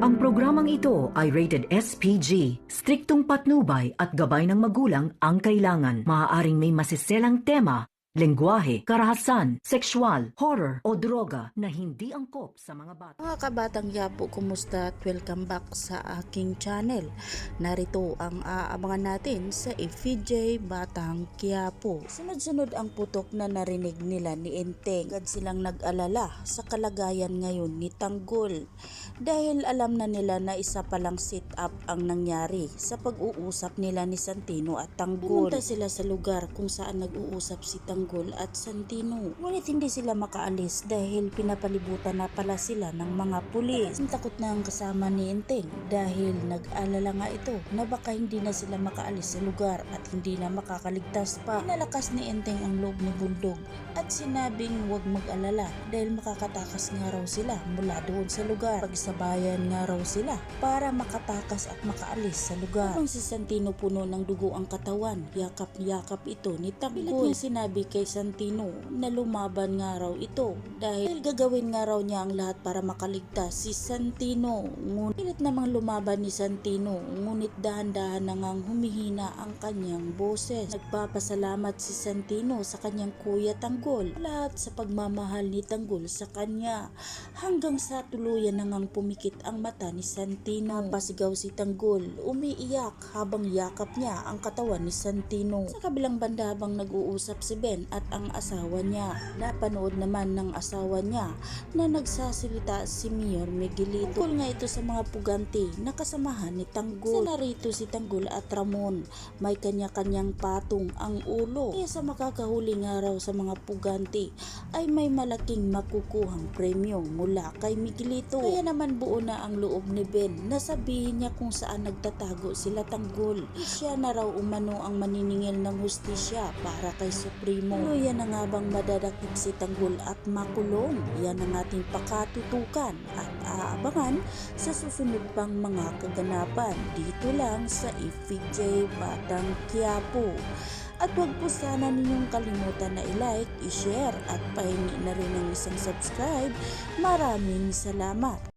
Ang programang ito ay rated SPG. Striktong patnubay at gabay ng magulang ang kailangan. Maaaring may masiselang tema, lengguwahe, karahasan, sexual, horror o droga na hindi angkop sa mga bata. Mga kabatang yapo, kumusta at welcome back sa aking channel. Narito ang aabangan natin sa FJ Batang Quiapo. Sunod-sunod ang putok na narinig nila ni Enteng. Agad silang nag-alala sa kalagayan ngayon ni Tanggol. Dahil alam na nila na isa palang sit-up ang nangyari sa pag-uusap nila ni Santino at Tanggol. Pumunta sila sa lugar kung saan nag-uusap si Tanggol at Santino. Ngunit hindi sila makaalis dahil pinapalibutan na pala sila ng mga pulis. Ang takot na ang kasama ni Enteng dahil nag-alala nga ito na baka hindi na sila makaalis sa lugar at hindi na makakaligtas pa. Pinalakas ni Enteng ang loob ni Bulldog at sinabing huwag mag-alala dahil makakatakas nga raw sila mula doon sa lugar. Pagsabayan nga raw sila para makatakas at makaalis sa lugar. Habang si Santino puno ng dugo ang katawan, yakap-yakap ito ni Tanggol. Sinabi kay Santino na lumaban nga raw ito dahil gagawin nga raw niya ang lahat para makaligtas si Santino. Ngunit namang lumaban ni Santino, ngunit dahan-dahan na ngang humihina ang kanyang boses. Nagpapasalamat si Santino sa kanyang kuya Tanggol, lahat sa pagmamahal ni Tanggol sa kanya, hanggang sa tuluyan na ngang pumikit ang mata ni Santino. Napasigaw si Tanggol, umiiyak habang yakap niya ang katawan ni Santino. Sa kabilang banda habang nag-uusap si Ben at ang asawa niya, napanood naman ng asawa niya na nagsasalita si Mayor Miguelito. Tungkol nga ito sa mga puganti na kasamahan ni Tanggol. Narito si Tanggol at Ramon, may kanya-kanyang patong ang ulo. Kaya sa makakahuli nga raw sa mga puganti ay may malaking makukuhang premyo mula kay Miguelito. Kaya naman buo na ang loob ni Ben na sabihin niya kung saan nagtatago sila Tanggol. Siya na raw umano ang maniningil ng hustisya para kay Supremo. Yan na nga bang madadakip si Tanggol at makulong? Yan ang ating pakatutukan at aabangan sa susunod pang mga kaganapan dito lang sa FJ Batang Quiapo. At huwag po sana ninyong kalimutan na i-like, i-share at pahingi na rin ng isang subscribe. Maraming salamat!